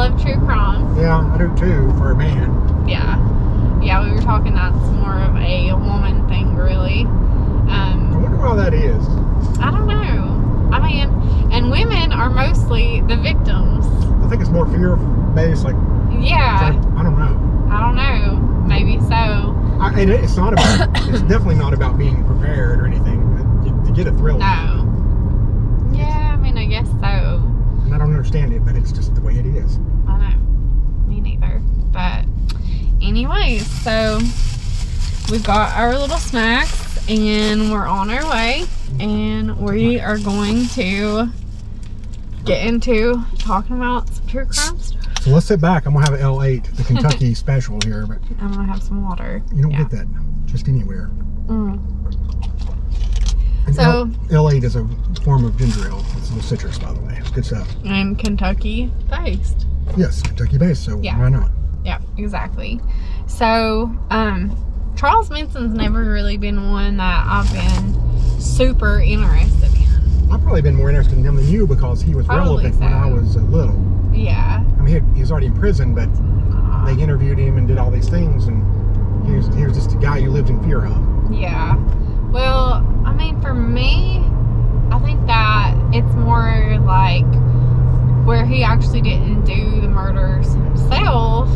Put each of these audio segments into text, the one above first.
love true crime. Yeah, I do too, for a man. Yeah. Yeah, we were talking that's more of a woman thing, really. I wonder why that is. I don't know. I mean, and women are mostly the victims. I think it's more fear-based, like... Yeah. I don't know. I don't know. Maybe so. It's not about... it's definitely not about being prepared or anything. To get a thrill. No. Yeah, I mean, I guess so. And I don't understand it, but it's just the way it is. I know. Me neither. But anyways, so we've got our little snacks and we're on our way. And we are going to get into talking about some true crime stuff. So let's sit back. I'm going to have an L8, the Kentucky special here. But I'm going to have some water. You don't get that just anywhere. And So L8 is a form of ginger ale. It's a little citrus, by the way. It's good stuff. And Kentucky based. Yes, Kentucky based, so why not? Yeah, exactly. So, Charles Manson's never really been one that I've been super interested in. I've probably been more interested in him than you because he was relevant when I was little. Yeah. I mean, he was already in prison, but they interviewed him and did all these things, and he was just a guy you lived in fear of. Yeah. Well, I mean, for me, I think that it's more like where he actually didn't do the murders himself.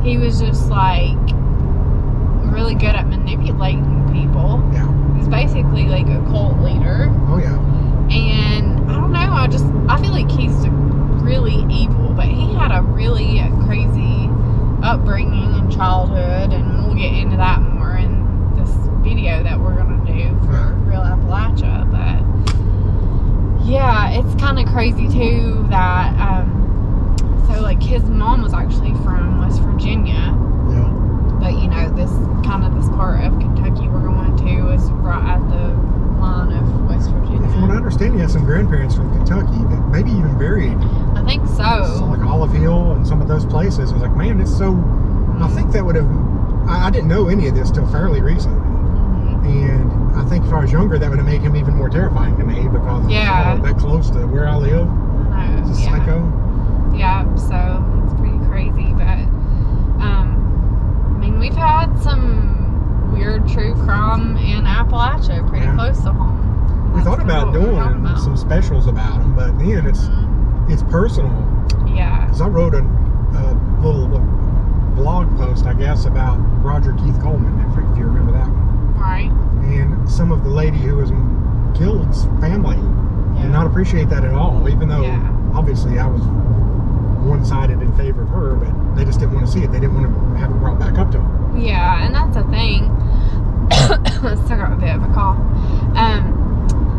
He was just like really good at manipulating people. Yeah. He's basically like a cult leader. Oh yeah. And I don't know, I feel like he's really evil, but he had a really crazy upbringing and childhood, and we'll get into that more in this video that we're gonna do for Real Appalachia. But yeah, it's kind of crazy too that so like his mom was actually from West Virginia. Yeah. But you know, this part of Kentucky we're going to is right at the line of West Virginia. From what I understand, he has some grandparents from Kentucky that maybe even buried. I think so. Like Olive Hill and some of those places. I was like, man, it's so... I think that would have... I didn't know any of this till fairly recently. And I think if I was younger, that would have made him even more terrifying to me because it's that close to where I live. I know. It's a psycho. Yeah, so it's pretty crazy. But, I mean, we've had some weird true crime in Appalachia pretty close to home. We thought about doing some specials about them, but then it's personal. Yeah. Because I wrote a little blog post, I guess, about Roger Keith Coleman, if you remember that one. Right. And some of the lady who was killed's family did not appreciate that at all, even though obviously I was one-sided in favor of her, but they just didn't want to see it. They didn't want to have it brought back up to them. Yeah, and that's the thing. I still got a bit of a cough.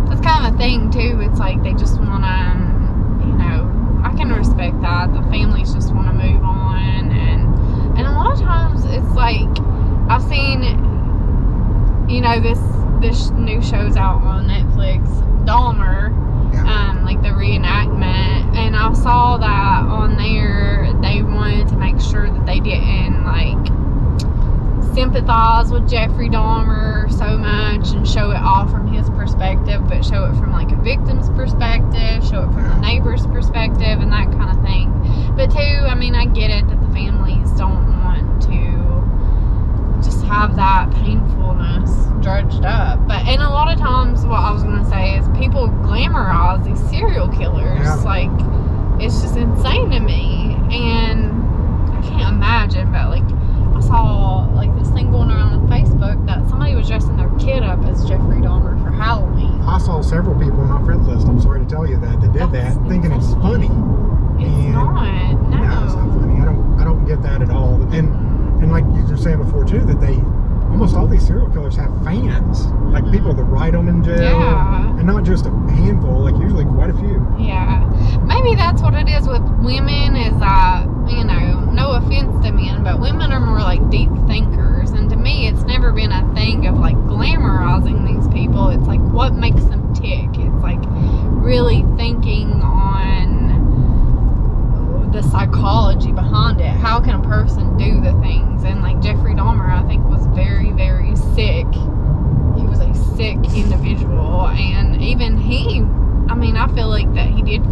That's kind of a thing too. It's like they just want to, you know, I can respect that. The families just want to move on, and a lot of times it's like I've seen, you know, this new show's out on Netflix, Dahmer, like the reenactment, and I saw that on there they wanted to make sure that they didn't like sympathize with Jeffrey Dahmer so much and show it all from his perspective, but show it from like a victim's perspective, show it from the neighbor's perspective, and that kind of thing. But too, I mean, I get it that the families don't want to just have that painfulness dredged up. But and a lot of times what I was going to say is people glamorize these serial killers. Like, it's just insane to me. And I can't imagine, but like I saw like this thing going around on Facebook that somebody was dressing their kid up as Jeffrey Dahmer for Halloween. I saw several people on my friends list, I'm sorry to tell you that did that, thinking it's funny. It's not. No. No, it's not funny. I don't get that at all. And like you were saying before too, that almost all these serial killers have fans, like people that write them in jail, and not just a handful, like usually quite a few. Yeah, maybe that's what it is with women, is that, you know, no offense to men, but women are more like deep thinkers, and to me it's never been a thing of like glamorizing these people. It's like what makes them tick. It's like really thinking on the psychology behind it. How can a person do the things? And like Jeffrey Dahmer, I think, was very, very sick. He was a sick individual, and even he, I mean, I feel like that he did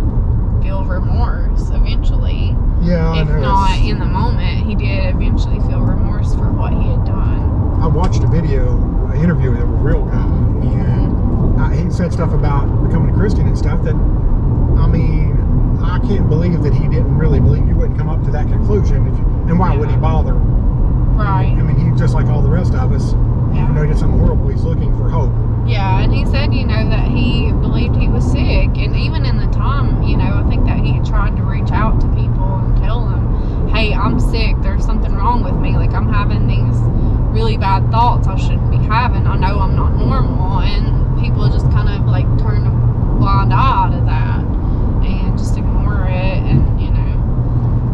feel remorse eventually. Yeah, If not in the moment, he did eventually feel remorse for what he had done. I watched an interview with a real guy, and he said stuff about becoming a Christian and stuff that, I mean, I can't believe that he didn't really believe you wouldn't come up to that conclusion. And why would he bother? Right. I mean, he's just like all the rest of us. Even though he did something horrible, he's looking for hope. Yeah, and he said, that he believed he was sick. And even in the time, I think that he had tried to reach out to people and tell them, hey, I'm sick. There's something wrong with me. Like, I'm having these really bad thoughts I shouldn't be having. I know I'm not normal. And people just kind of, like, turn a blind eye to that and just ignore it. And,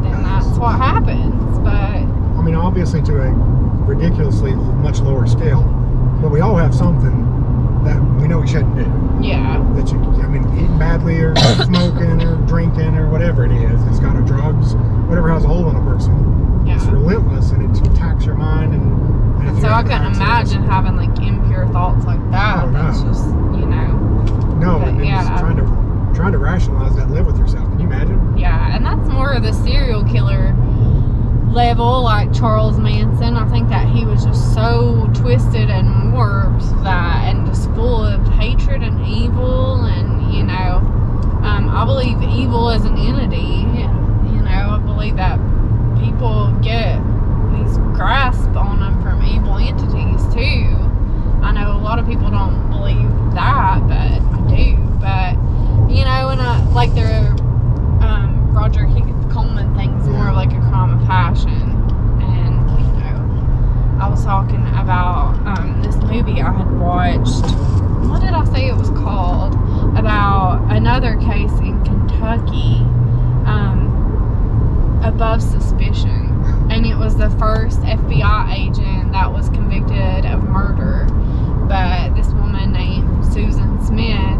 then that's what happens. But I mean, obviously to a ridiculously much lower scale, but we all have something that we know we shouldn't do. Yeah. That eating badly or smoking or drinking or whatever it is. It's got a drugs, whatever has a hold on a person. Yeah. It's relentless and it attacks your mind. And so I couldn't imagine having like impure thoughts like that. Oh, no. That's just, No, but just trying to rationalize that, live with yourself. Can you imagine? Yeah, and that's more of the serial killer level, like Charles Manson. I think that he was just so twisted and warped and just full of hatred and evil, and I believe evil is an entity. I believe that people get these grasp on them from evil entities too. I know a lot of people don't believe that, but I do. But and I like their Roger Coleman thing's more of like a crime of passion. And I was talking about this movie I had watched. What did I say it was called? About another case in Kentucky, Above Suspicion. And it was the first FBI agent that was convicted of murder. But this woman named Susan Smith,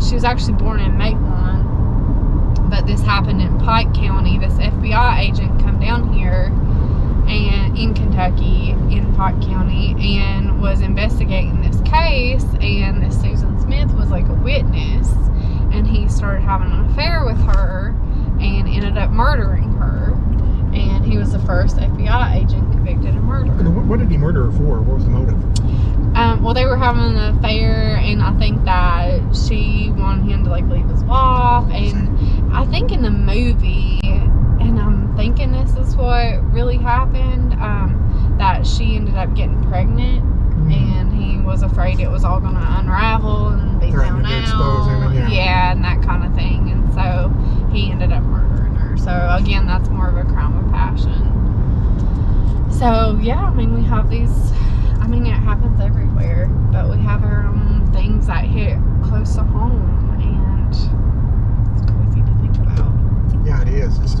she was actually born in Maitland, but this happened in Pike County. This FBI agent come down here and in Kentucky, in Pike County, and was investigating this case, and this Susan Smith was like a witness, and he started having an affair with her and ended up murdering her. And he was the first FBI agent convicted of murder. What did he murder her for? What was the motive? Well, they were having an affair, and I think that she wanted him to like leave his wife. And I think in the movie, and I'm thinking this is what really happened, that she ended up getting pregnant, and he was afraid it was all going to unravel and be found out. Yeah, and that kind of thing. And so he ended up murdering her. So again, that's more of a crime of passion. So yeah, we have these, it happens everywhere, but we have our own things that hit close to home, and it's crazy to think about. Yeah, it is. It's,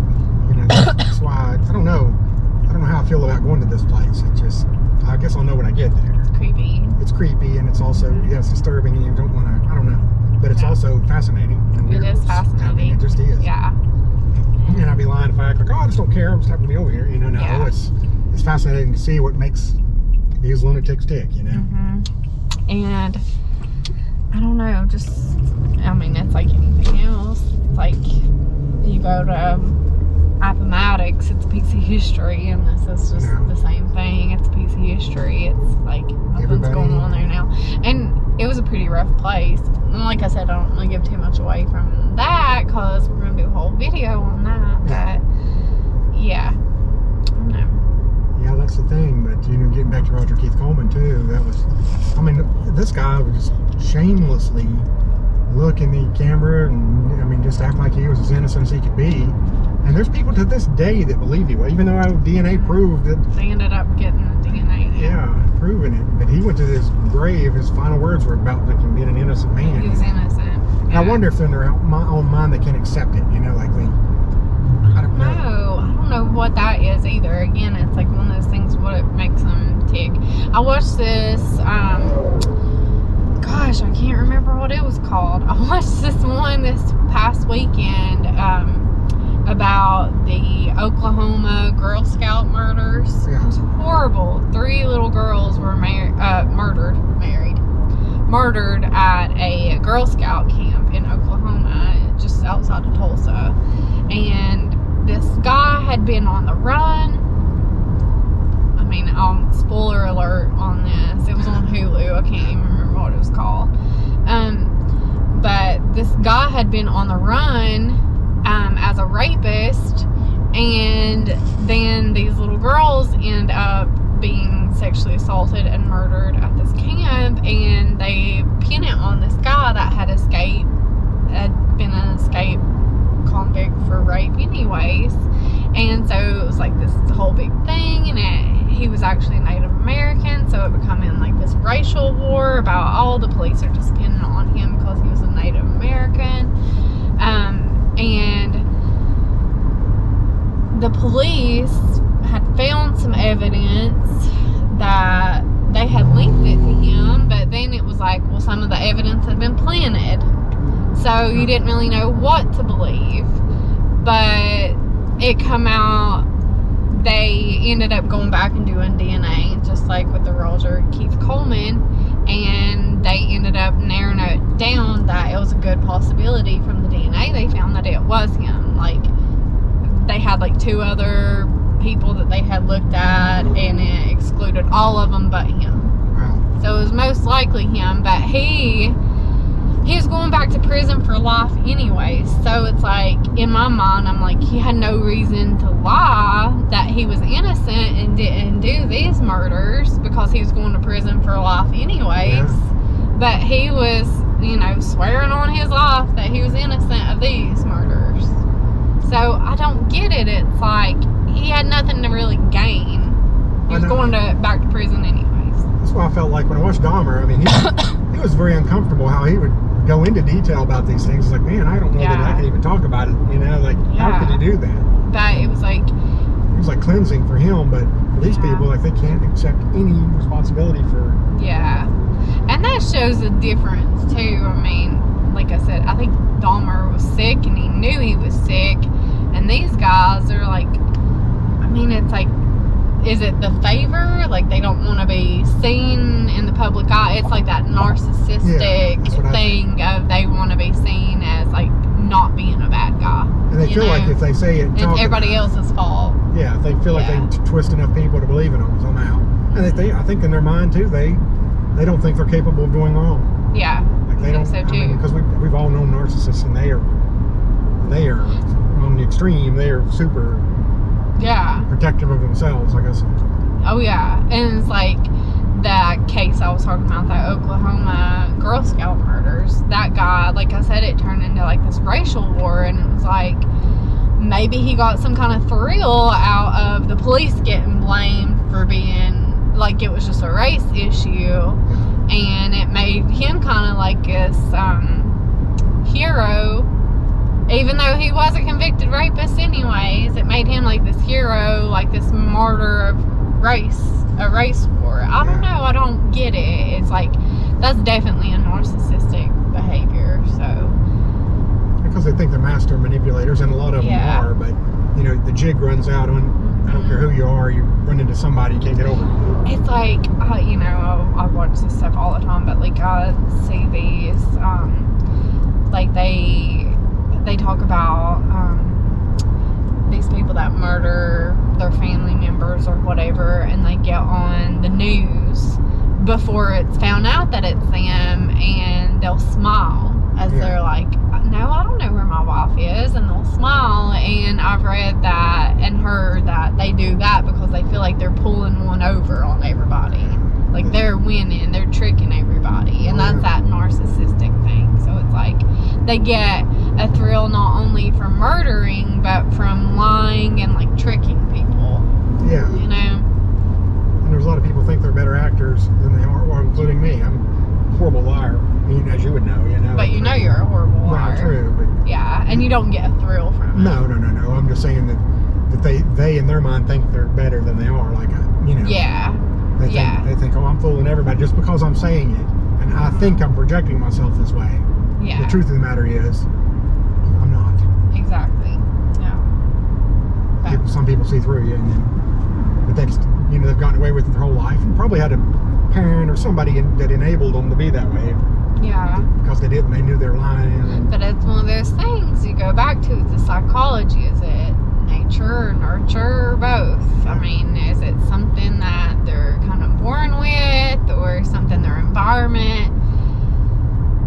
that's why I don't know how I feel about going to this place. It just, I guess I'll know when I get there. It's creepy. It's creepy, and it's also, it's disturbing, and you don't want to, I don't know. But it's also fascinating. It is fascinating. It just is. Yeah. And I'd be lying if I act like, I just don't care, I'm just happy to be over here. No, it's fascinating to see what makes these lunatics tick, And I don't know, just, it's like anything else. It's like you go to Appomattox, it's a piece of history, and this is just the same thing. It's a piece of history. It's like nothing's going on there now. And it was a pretty rough place. And like I said, I don't want to give too much away from that because we're going to do a whole video on that. But yeah, I don't know. Yeah, that's the thing. But getting back to Roger Keith Coleman too, that was, this guy was just shamelessly look in the camera and just act like he was as innocent as he could be. And there's people to this day that believe he was, even though DNA proved that they ended up getting the DNA. Yeah, proving it. But he went to his grave. His final words were about being an innocent man. He was innocent. Yeah. I wonder if in their own mind they can accept it. I don't know. I don't know what that is either. Again, it's like one of those things. What it makes them tick. I watched this. Gosh, I can't remember what it was called. I watched this one this past weekend. About the Oklahoma Girl Scout murders. Yeah. It was horrible. 3 little girls were murdered at a Girl Scout camp in Oklahoma. just outside of Tulsa. And this guy had been on the run. I mean, spoiler alert on this. It was on Hulu. I can't even remember what it was called. But this guy had been on the run as a rapist, and then these little girls end up being sexually assaulted and murdered at this camp, and they pin it on this guy that had been an escape convict for rape anyways. And so it was like this whole big thing, and he was actually Native American, so it becoming like this racial war about all the police are just pinning on him because he was a Native American. And the police had found some evidence that they had linked it to him, but then it was like, well, some of the evidence had been planted, so you didn't really know what to believe. But it come out, they ended up going back and doing DNA, just like with the Roger Keith Coleman, and they ended up narrowing it down that it was a good possibility from the DNA they found that it was him. Like, they had like 2 other people that they had looked at, and it excluded all of them but him. Wow. So it was most likely him, but he was going back to prison for life anyway. So it's like, in my mind, I'm like, he had no reason to lie that he was innocent and didn't do these murders because he was going to prison for life anyways. Yeah. But he was, swearing on his life that he was innocent of these murders. So I don't get it. It's like, he had nothing to really gain. He was going back to prison anyways. That's why I felt like when I watched Dahmer, I mean, he was very uncomfortable how he would go into detail about these things. It's like, man, I don't know that I can even talk about it, how could you do that? But it was like cleansing for him, but for these people, like, they can't accept any responsibility for... Yeah. And that shows a difference, too. I mean, like I said, I think Dahmer was sick, and he knew he was sick, and these guys are like, I mean, it's like, is it the favor? Like, they don't want to be seen in the public eye. It's like that narcissistic thing of they want to be seen as, like, not being a bad guy. And they feel like if they say it, it's everybody else's fault. Yeah, they feel like they twist enough people to believe in them somehow. And I think in their mind, too, they don't think they're capable of doing wrong. Yeah, like they I think so, too. Because we've all known narcissists, and they are on the extreme. They are super... protective of themselves, I guess. Oh yeah, and it's like that case I was talking about, that Oklahoma Girl Scout murders. That guy, like I said, it turned into like this racial war, and it was like maybe he got some kind of thrill out of the police getting blamed for being like it was just a race issue, and it made him kind of like this hero. Even though he was a convicted rapist anyways, it made him like this hero, like this martyr of a race war. I don't know, I don't get it. It's like, that's definitely a narcissistic behavior, so. Because they think they're master manipulators, and a lot of them are, but, the jig runs out when, I don't care who you are, you run into somebody you can't get over. It's like, I watch this stuff all the time, but like, I see these, like they talk about these people that murder their family members or whatever, and they get on the news before it's found out that it's them, and they'll smile as they're like, no, I don't know where my wife is, and they'll smile. And I've read that and heard that they do that because they feel like they're pulling one over on everybody, like they're winning, they're tricking everybody, and that's that narcissistic thing. So it's like they get a thrill not only from murdering, but from lying and like tricking people. Yeah. And there's a lot of people think they're better actors than they are, well, including me. I'm a horrible liar, as you would know. But you're a horrible liar. Well, true, but yeah, and you don't get a thrill from it. No. I'm just saying that they in their mind think they're better than they are. Like Yeah. They think, oh, I'm fooling everybody just because I'm saying it, and I think I'm projecting myself this way. Yeah. The truth of the matter is, I'm not. Exactly. No. Some people see through you, but that's they've gotten away with it their whole life, and probably had a parent or somebody that enabled them to be that way. Yeah. Because they knew their line. And, but it's one of those things you go back to, the psychology. Is it nature or nurture or both? I mean, is it something that they're kind of born with or something their environment?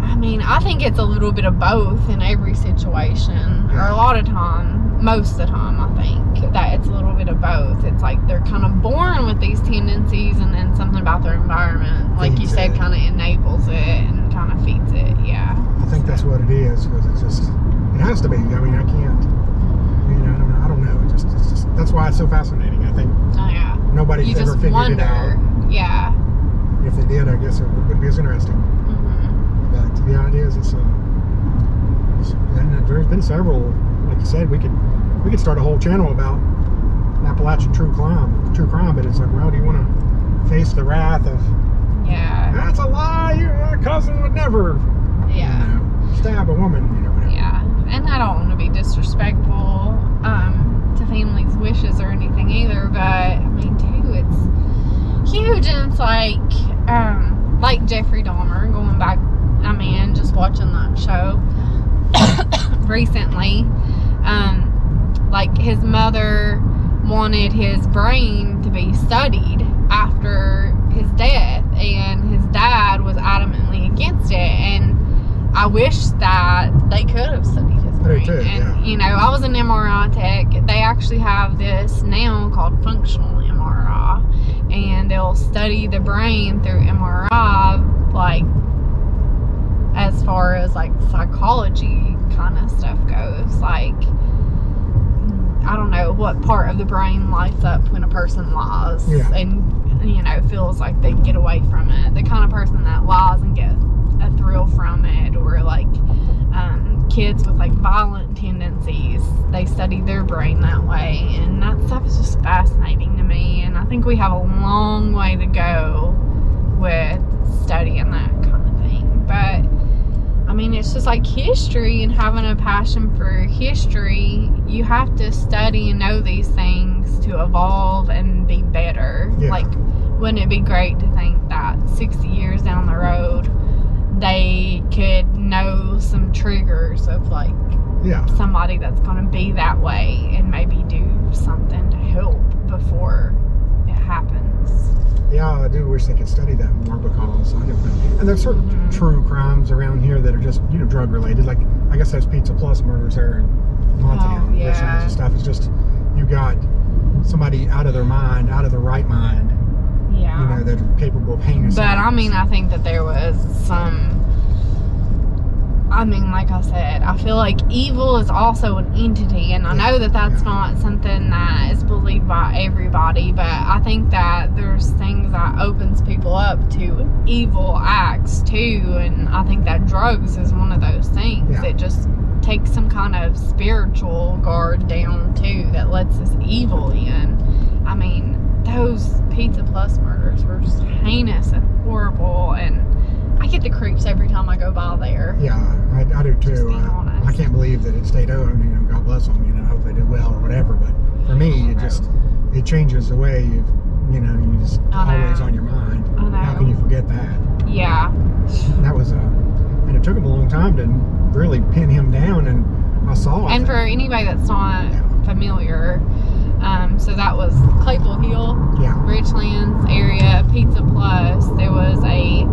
I mean, I think it's a little bit of both in every situation, or a lot of time, most of the time, I think that it's a little bit of both. It's like they're kind of born with these tendencies, and then something about their environment, like you said, kind of enables it and kind of feeds it. Yeah. I think that's what it is, because it has to be. I mean, I can't, I don't know. It's just, that's why it's so fascinating. I think nobody's ever figured it out. Yeah. If they did, I guess it wouldn't be as interesting. But yeah, it is. And there's been several. Like you said, we could start a whole channel about Appalachian true crime. But it's like, well, do you want to face the wrath of? Yeah. That's a lie. Your cousin would never. Yeah. Stab a woman. Whatever. Yeah, and I don't want to be disrespectful to families' wishes or anything either. But I mean, too, it's huge, and it's like Jeffrey Dahmer, going back. I mean, just watching that show recently, like his mother wanted his brain to be studied after his death, and his dad was adamantly against it. And I wish that they could have studied his brain. And I was an MRI tech. They actually have this now called functional MRI, and they'll study the brain through MRI, like as far as like psychology kind of stuff goes. Like, I don't know what part of the brain lights up when a person lies and feels like they get away from it. The kind of person that lies and gets a thrill from it, or like kids with like violent tendencies, they study their brain that way, and that stuff is just fascinating to me. And I think we have a long way to go with studying that kind of thing. But I mean, it's just like history, and having a passion for history, you have to study and know these things to evolve and be better. Like, wouldn't it be great to think that 60 years down the road they could know some triggers of like somebody that's going to be that way, and maybe do something to help before it happens. Yeah, I do wish they could study that more, because and there's certain true crimes around here that are just drug related. Like, I guess those Pizza Plus murders there in Montana, those kinds of stuff. It's just, you got somebody out of their mind, out of their right mind. Yeah. That are capable of heinous acts. But I mean, I think that there was some. I mean, like I said, I feel like evil is also an entity, and I know that that's not something that is believed by everybody, but I think that there's things that opens people up to evil acts too, and I think that drugs is one of those things. It just takes some kind of spiritual guard down too, that lets this evil in. I mean, those Pizza Plus murders were just heinous and horrible, and I get the creeps every time I go by there. Yeah, I do too. I can't believe that it stayed open. God bless them. I hope they do well or whatever. But for me, it changes the way you just always on your mind. I know. How can you forget that? Yeah. And that was and it took them a long time to really pin him down, and I saw it. And for anybody that's not familiar, so that was Claypool Hill, Richlands area, Pizza Plus. There was a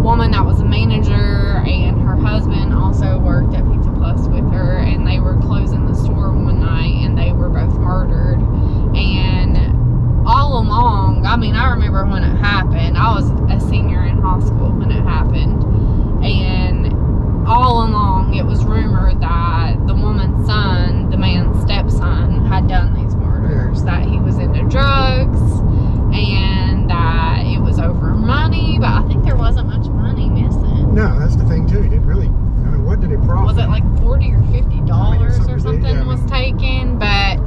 woman that was a manager, and her husband also worked at Pizza Plus with her, and they were closing the store one night, and they were both murdered. And all along, I mean, I remember when it happened. I was a senior in high school when it happened, and all along it was rumored that the woman's son, the man's stepson, had done these murders, that he was into drugs, and that it was over money. But I think there wasn't much money missing. No, that's the thing too. He didn't really, what did it profit? Was it like $40 or $50 or something was taken? But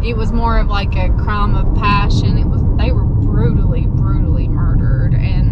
it was more of like a crime of passion. They were brutally murdered, and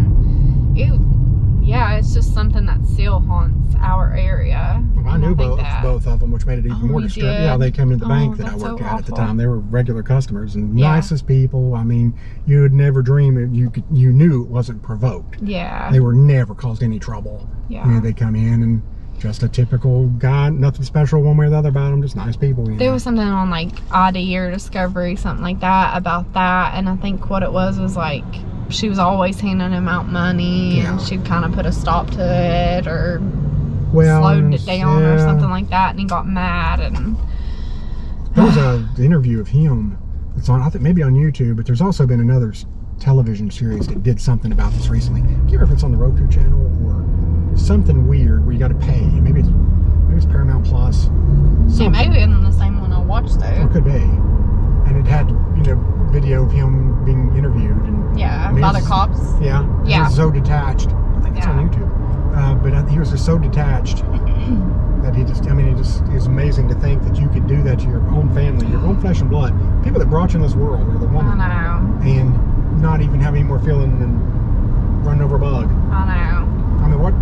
it's just something that still haunts our area. Well, I knew both. both of them, which made it even more disturbing. Yeah, they came into the bank that I worked at the time. They were regular customers and nicest people. I mean, you would never dream it. You knew it wasn't provoked. Yeah. They were never caused any trouble. Yeah. You know, they come in and just a typical guy, nothing special one way or the other about them, just nice people. You know? There was something on like ID or Discovery, something like that, about that, and I think what it was like she was always handing him out money, and she'd kind of put a stop to it or slowed it down or something like that, and he got mad. And there was an interview of him that's on, I think maybe on YouTube, but there's also been another television series that did something about this recently. I can't remember if it's on the Roku channel or something weird where you got to pay. Maybe it's Paramount Plus. It may be in the same one I watched though. It could be. And it had, you know, video of him being interviewed and by the cops. Yeah. He was so detached. I think it's on YouTube. But he was just so detached that he is amazing to think that you could do that to your own family, your own flesh and blood. People that brought you in this world are the woman. I know. And not even have any more feeling than running over a bug. I know. I mean, what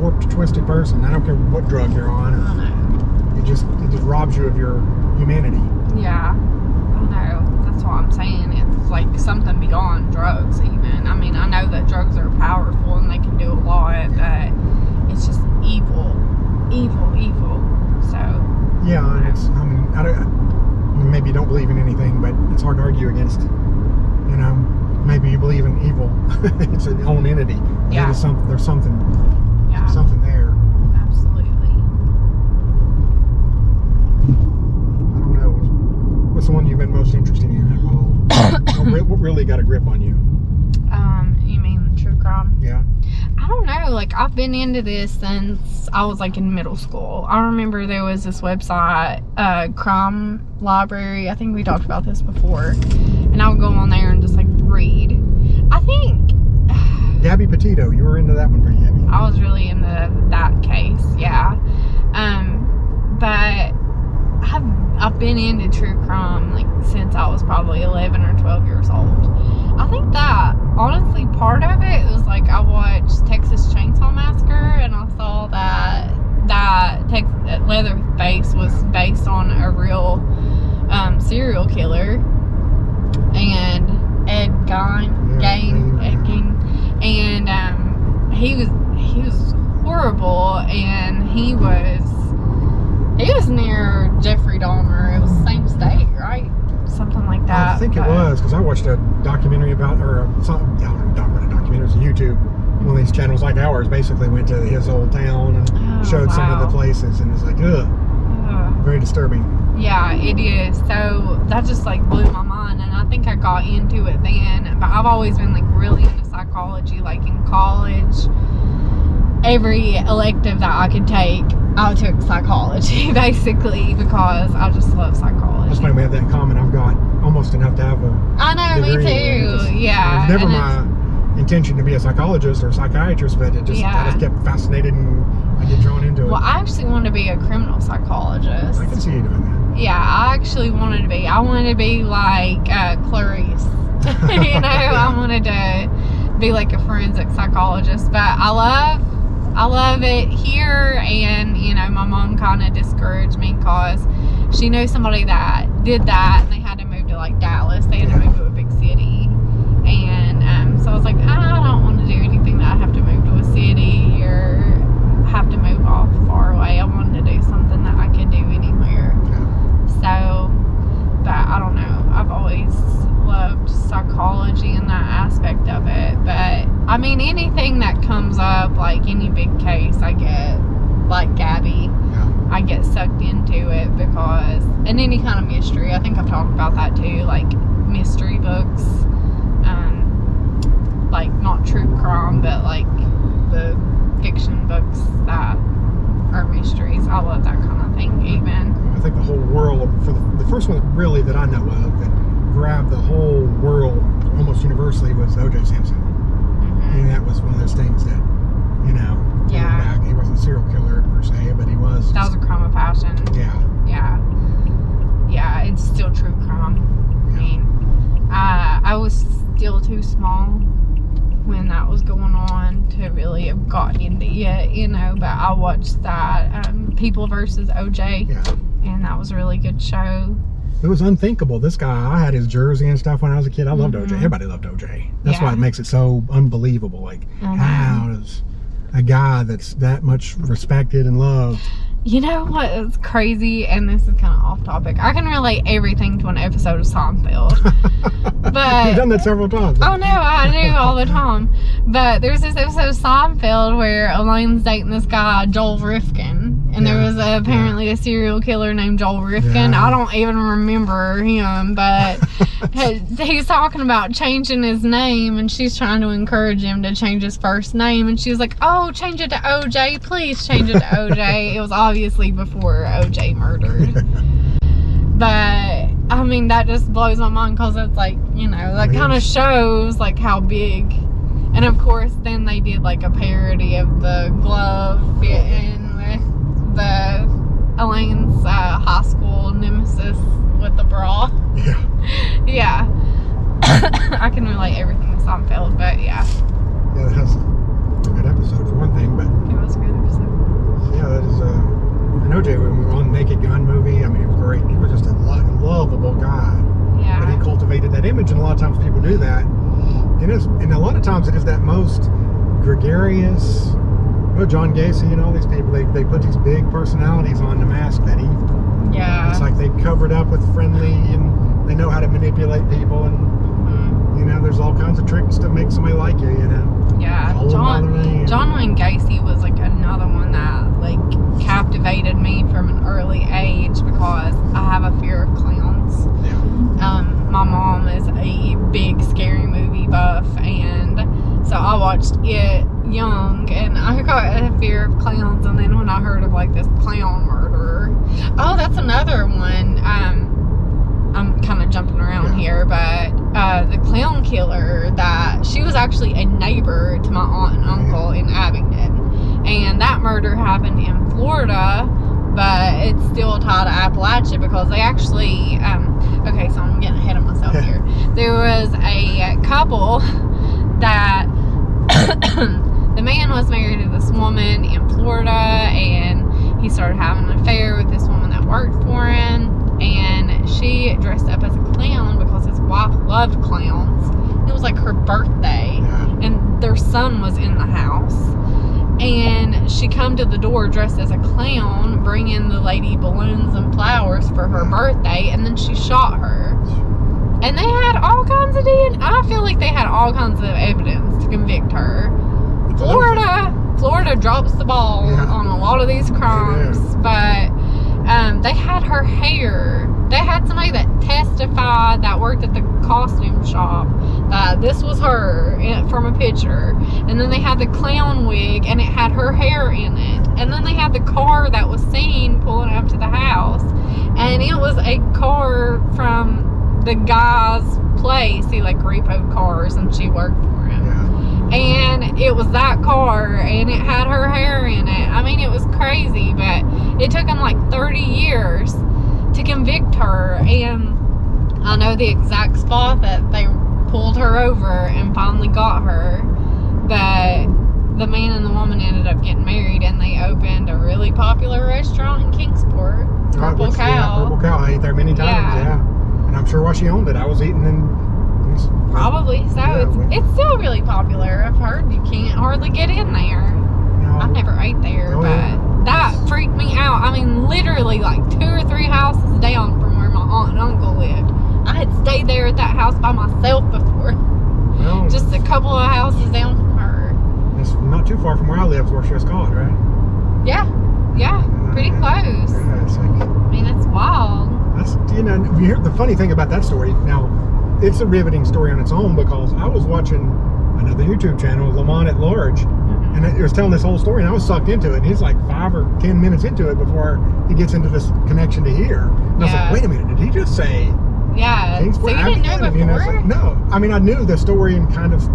warped, twisted person? I don't care what drug you're on. I know. It just robs you of your humanity. Yeah, I know. That's what I'm saying. It's like something beyond drugs, even. I mean, I know that drugs are powerful and they can do a lot, but it's just evil. So. Yeah, and it's, I mean, maybe you don't believe in anything, but it's hard to argue against, you know. Maybe you believe in evil. It's an own entity. Yeah. There's something there. Absolutely. I don't know. What's the one you've been most interested in? What really got a grip on you? You mean true crime? Yeah. I don't know. Like, I've been into this since I was like in middle school. I remember there was this website, Crime Library. I think we talked about this before. And I would go on there and just like read. I think Gabby Petito, you were into that one pretty heavy. I was really into that case, yeah. But I've been into true crime like since I was probably 11 or 12 years old. I think that honestly part of it was like I watched Texas Chainsaw Massacre and I saw that Leatherface was based on a real serial killer, and Ed Gein, and he was horrible, and he was near Jeffrey Dahmer. It was the same state, right? Something like that. I think it was, because I watched a documentary about, or something, not a documentary, it was a YouTube, one of these channels like ours basically went to his old town and showed some of the places, and it's like, very disturbing. Yeah, it is. So that just like blew my mind, and I think I got into it then, but I've always been like really into psychology. Like in college, every elective that I could take, I took psychology basically, because I just love psychology. That's funny, we have that in common. I've got almost enough to have a me too. Yeah. It was never my intention to be a psychologist or a psychiatrist, but it just, I just kept fascinated and I get drawn into it. Well, I actually wanted to be a criminal psychologist. I can see you doing that. Yeah, I actually wanted to be. I wanted to be like Clarice. You know, I wanted to be like a forensic psychologist, but I love it here, and you know, my mom kind of discouraged me because she knew somebody that did that, and they had to move to like Dallas. They had to move to a big city, and so I was like, I don't want to do anything that I have to move to a city or have to move off far away. I wanted to do something that I could do anywhere. So, but I don't know. I've always loved psychology and that aspect of it. But I mean, anything that comes up, like any big case, I get, like Gabby, I get sucked into it because, and any kind of mystery. I think I've talked about that too, like mystery books, like not true crime, but like the fiction books that are mysteries. I love that kind of thing, even. I think the whole world, for the first one really that I know of that grabbed the whole world almost universally was O.J. Simpson. And that was one of those things that, you know, back, he wasn't a serial killer per se, but he was. That was a crime of passion. Yeah, it's still true crime. I mean, I was still too small when that was going on to really have got into it, you know, but I watched that People versus OJ. Yeah. And that was a really good show. It was unthinkable. This guy, I had his jersey and stuff when I was a kid. I loved OJ. Everybody loved OJ. That's why it makes it so unbelievable. Like, how does a guy that's that much respected and loved? You know what is crazy, and this is kind of off topic. I can relate everything to an episode of Seinfeld. But you've done that several times. Oh no, I do all the time. But there's this episode of Seinfeld where Elaine's dating this guy, Joel Rifkin. And there was apparently a serial killer named Joel Rifkin. I don't even remember him, but he's talking about changing his name, and she's trying to encourage him to change his first name. And she was like, oh, change it to OJ. Please change it to OJ. It was obviously before OJ murdered. But, I mean, that just blows my mind because it's like, you know, that kind of shows like how big. And of course, then they did like a parody of the glove fitting with the Elaine's high school nemesis with the bra. Yeah. I can relate everything to Seinfeld, but yeah. Yeah, that's a good episode for one thing, but it was a good episode. Yeah, that is and OJ, when we were on the Naked Gun movie, I mean, it was great. He was just a lovable guy. Yeah. But he cultivated that image, and a lot of times people do that. And a lot of times it is that most gregarious, John Gacy and all these people, they put these big personalities on to mask that evil. Yeah. It's like they covered up with friendly, and they know how to manipulate people, and you know, there's all kinds of tricks to make somebody like you, you know. Yeah. John Wayne Gacy was like another one that like captivated me from an early age because I have a fear of clowns. Yeah. My mom is a big scary movie buff, and so I watched it young, and I got a fear of clowns. And then when I heard of like this clown murderer, oh, that's another one. I'm kind of jumping around here, but the clown killer, that she was actually a neighbor to my aunt and uncle in Abingdon, and that murder happened in Florida, but it's still tied to Appalachia because they actually okay, so I'm getting ahead of myself here. There was a couple that the man was married to this woman in Florida, and he started having an affair with this woman that worked for him, and she dressed up as a clown because his wife loved clowns. It was like her birthday, and their son was in the house, and she come to the door dressed as a clown, bringing the lady balloons and flowers for her birthday, and then she shot her. And they had all kinds of DNA. I feel like they had all kinds of evidence to convict her. Florida drops the ball on a lot of these crimes, but they had her hair. They had somebody that testified that worked at the costume shop that this was her from a picture. And then they had the clown wig, and it had her hair in it. And then they had the car that was seen pulling up to the house, and it was a car from the guy's place. He like repoed cars, and she worked for him. And it was that car, and it had her hair in it. I mean, it was crazy, but it took him like 30 years to convict her. And I know the exact spot that they pulled her over and finally got her. But the man and the woman ended up getting married, and they opened a really popular restaurant in Kingsport, Purple Cow. Yeah, Purple Cow. I ate there many times, And I'm sure why she owned it. I was eating and probably so. It's still really popular. I've heard you can't hardly get in there. No. I never ate there, but that freaked me out. I mean, literally like 2 or 3 houses down from where my aunt and uncle lived. I had stayed there at that house by myself before. Well, just a couple of houses down from her. It's not too far from where I lived, where she was caught, right? Yeah, pretty close. Yeah, it's like, I mean, that's wild. That's, you know, you hear the funny thing about that story. Now, it's a riveting story on its own because I was watching another YouTube channel, Lamont at Large, and it was telling this whole story, and I was sucked into it. And he's like 5 or 10 minutes into it before he gets into this connection to here. And I was like, wait a minute, did he just say? Yeah. So you didn't know before? You know, like, no, I mean, I knew the story in kind of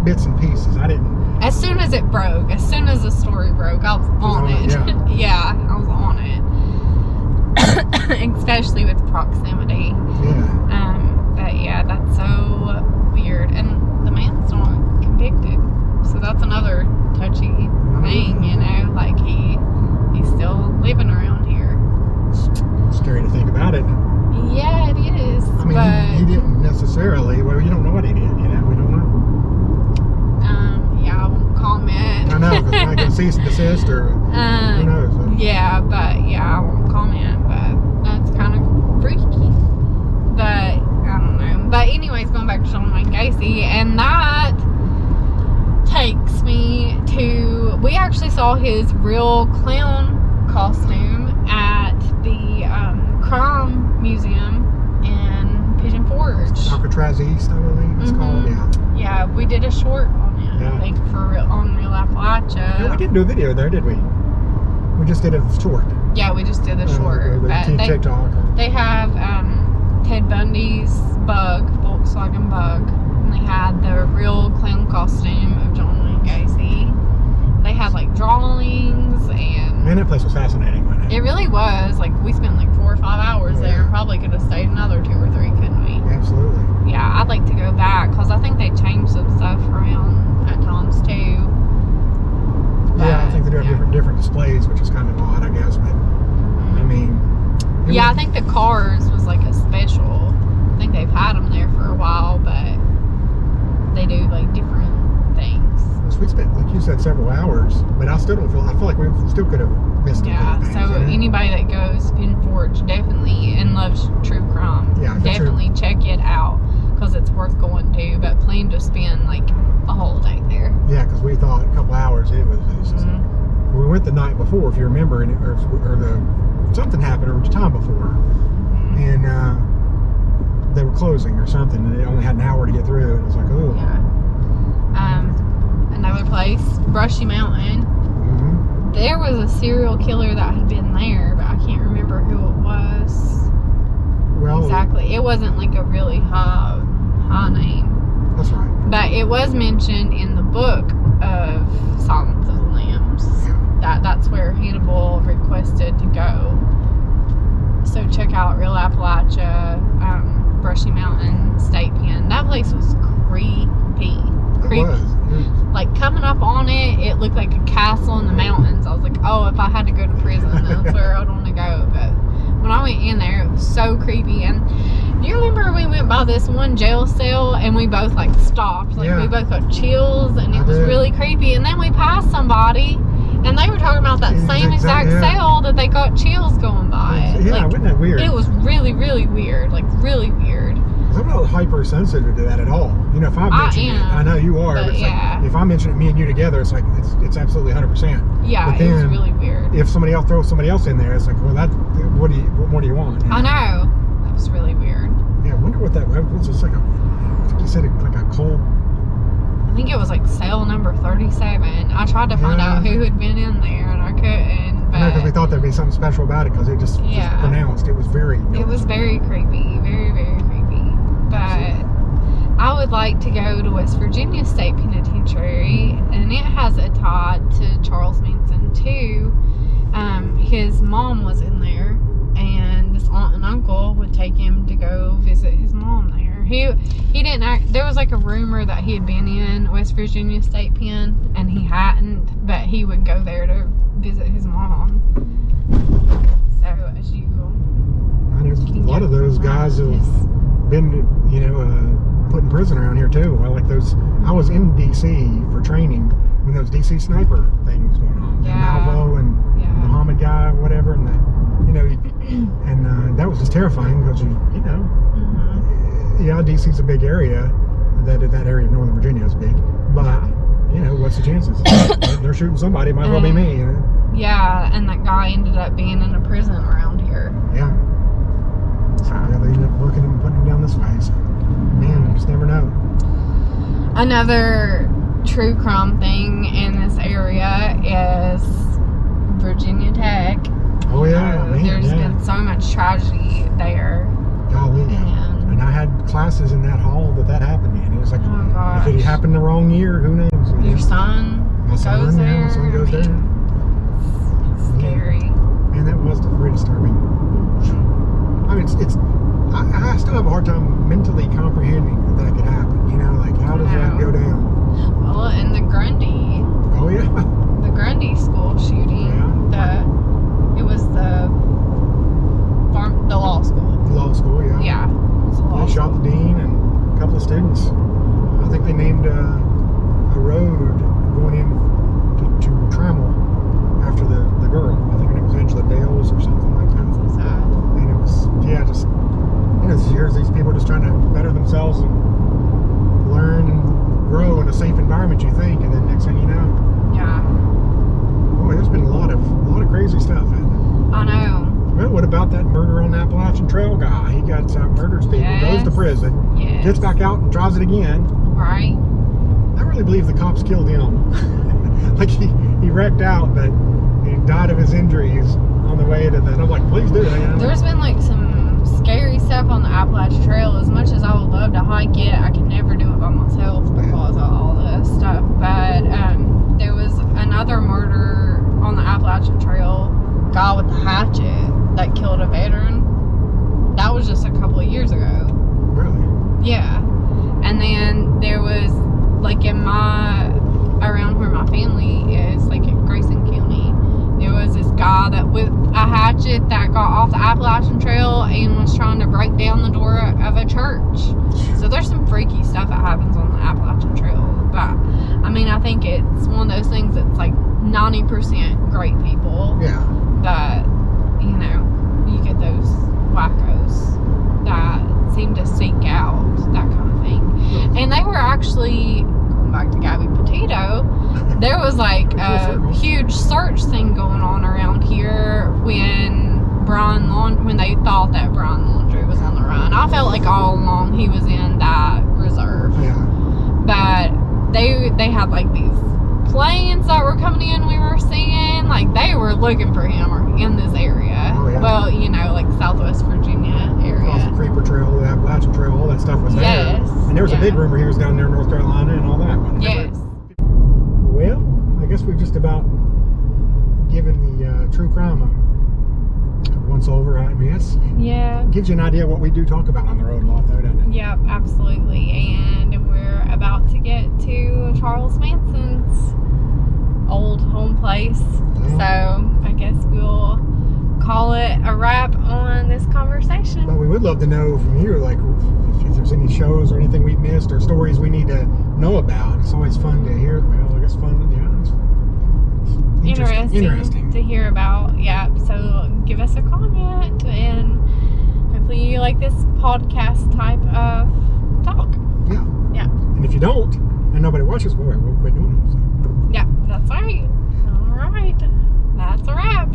bits and pieces. I didn't. As soon as it broke, as soon as the story broke, I was on it. Yeah, I was on it. Especially with proximity. But yeah, that's so weird. And the man's not convicted, so that's another touchy thing, you know. Like he's still living missed, or who knows. Yeah, but yeah, I won't comment, but that's kind of freaky. But I don't know. But anyways, going back to John Wayne Gacy, and that takes me to, we actually saw his real clown costume at the crime museum in Pigeon Forge. Alcatraz East, I believe it's called. Yeah, we did a short on it. I think on Real Appalachia. No, we didn't do a video there, did we? We just did a short. Yeah, we just did a short. TikTok. They have Ted Bundy's Bug, Volkswagen Bug, and they had the real clown costume of John Wayne Gacy. They had like drawings and. Man, that place was fascinating, wasn't it? It really was. Like, we spent like 4 or 5 hours there, and probably could have stayed another 2 or 3, couldn't we? Absolutely. Yeah, I'd like to go back because I think they changed some stuff around at times too. Yeah, I think they do have different displays, which is kind of odd, I guess. But I mean, I think the cars was like a special. I think they've had them there for a while, but they do like different things. We spent, like you said, several hours, but I still don't feel. I feel like we still could have missed. Yeah. So anybody that goes to Pigeon Forge definitely and loves true crime, definitely check it out because it's worth going to. But plan to spend like a whole day there. Yeah, because we thought a couple hours. It was just, we went the night before, if you remember, and something happened or the time before, and they were closing or something, and they only had an hour to get through. It was like, oh. Yeah. Another place, Brushy Mountain. There was a serial killer that had been there, but I can't remember who it was. Well, exactly. It wasn't like a really high name. That's right. But it was mentioned in the book of Silence of the Lambs. That's where Hannibal requested to go. So check out Real Appalachia, Brushy Mountain State Pen. That place was creepy. It was. Like coming up on it, it looked like a castle in the mountains. I was like, oh, if I had to go to prison, that's where I'd want to go. But when I went in there, it was so creepy. And do you remember we went by this one jail cell and we both like stopped? Like we both got chills and it was really creepy. And then we passed somebody and they were talking about that same exact cell that they got chills going by. Yeah, like, wasn't that weird? It was really, really weird. Like really weird. I'm not hypersensitive to that at all. You know, if I mention it, I know you are. But like, if I mention it, me and you together, it's like it's absolutely 100%. Yeah, but then, it was really weird. If somebody else throws somebody else in there, it's like, well, what more do you want? You know? I know. That was really weird. Yeah, I wonder what that was. Just like I think you said like a cold. I think it was like cell number 37. I tried to find out who had been in there, and I couldn't. But because we thought there'd be something special about it, because it just pronounced. It was very. It was very creepy. Very, very creepy. But I would like to go to West Virginia State Penitentiary, and it has a tie to Charles Manson too. His mom was in there, and this aunt and uncle would take him to go visit his mom there. He didn't there was like a rumor that he had been in West Virginia State Pen, and he hadn't, but he would go there to visit his mom. So as you there's a lot of those guys have been, put in prison around here too. Well, like those, I was in DC for training when those DC sniper things going on. Malvo and Muhammad guy, whatever, and and that was just terrifying because DC's a big area. That area of Northern Virginia is big, but what's the chances? They're shooting somebody. It might as well be me. Yeah, and that guy ended up being in a prison around here. Yeah. So they ended up putting him down this way. So, man, you just never know. Another true crime thing in this area is Virginia Tech. Oh yeah, there's been so much tragedy there. Golly, and I had classes in that hall that happened in. It was like, if it happened the wrong year, who knows? Your son goes there. My son goes there. It's scary. Man, that was very disturbing. I mean, I still have a hard time mentally comprehending that could happen. Like how does that go down? Well, in the Grundy. Oh yeah. The Grundy school shooting. Yeah. It was the law school. The law school, yeah. Yeah. They shot the dean and a couple of students. I think they named a road going in to Trammell. crazy stuff, isn't it? I know. Well, what about that murder on the Appalachian Trail guy? He got murders people, goes to prison, gets back out and tries it again. Right. I really believe the cops killed him. Like he wrecked out, but he died of his injuries on the way to the. And I'm like, please do it. There's been like some scary stuff on the Appalachian Trail. As much as I would love to hike it, I can never do it by myself because of all this stuff. But there was another murder on the Appalachian Trail. Guy with the hatchet that killed a veteran. That was just a couple of years ago. Really? Yeah. And then there was like around where my family is, like in Grayson County, there was this guy that with a hatchet that got off the Appalachian Trail and was trying to break down the door of a church. So there's some freaky stuff that happens on the Appalachian Trail. But I mean, I think it's one of those things that's like 90% great people. Yeah. But you know, you get those wackos that seem to seek out that kind of thing. And they were actually, going back to Gabby Petito, there was like a huge search thing going on around here when they thought that Brian Laundrie was on the run. I felt like all along he was in that reserve. Yeah. But they had like these planes that were coming in, we were seeing, like they were looking for him in this area. Oh, yeah. Well, you know, like Southwest Virginia area. Across the Creeper Trail, the Appalachian Trail, all that stuff was there. Yes. And there was a big rumor he was down there in North Carolina and all that. Yes. Well, I guess we've just about given the true crime once over. I mean, it gives you an idea of what we do talk about on the road a lot, though, doesn't it? Yep, absolutely. And we're about to get to Charles Manson's old home place. So I guess we'll call it a wrap on this conversation. But we would love to know from you, like, if there's any shows or anything we've missed or stories we need to know about. It's always fun to hear. Well, I guess fun, it's interesting to hear about. Yeah, so give us a comment, and hopefully you like this podcast type of talk. Yeah. And if you don't, and nobody watches, we'll quit doing it. So. Yeah, that's right. All right. That's a wrap.